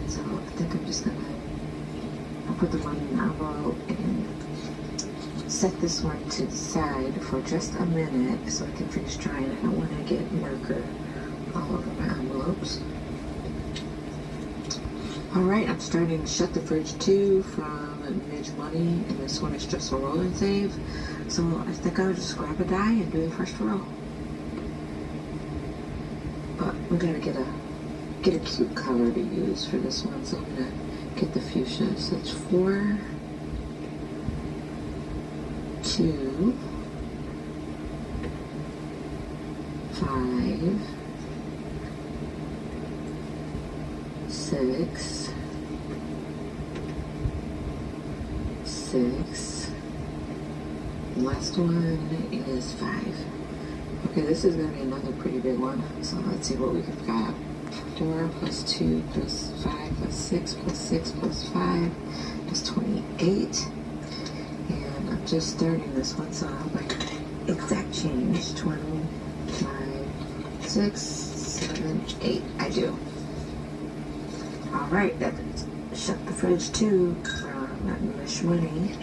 So I think I'm just gonna, I'll put the money in the envelope and set this one to the side for just a minute so I can finish drying. I don't want to get marker all over my envelopes. Alright, I'm starting to shut the fridge too from Midge Money, and this one is just a roll and save. So I think I'll just grab a die and do the first row. But we're gonna get a cute color to use for this one, so I'm gonna get the fuchsia. So it's 4, 2, 5, 6, 6. Last one is 5. Okay, this is going to be another pretty big one. So let's see what we got. 4 plus 2 plus 5 plus 6 plus 6 plus 5 is 28. And I'm just starting this one, so I'll like exact change. 25, 6, 7, 8. I do. Alright, that shut the fridge too from Midge Money.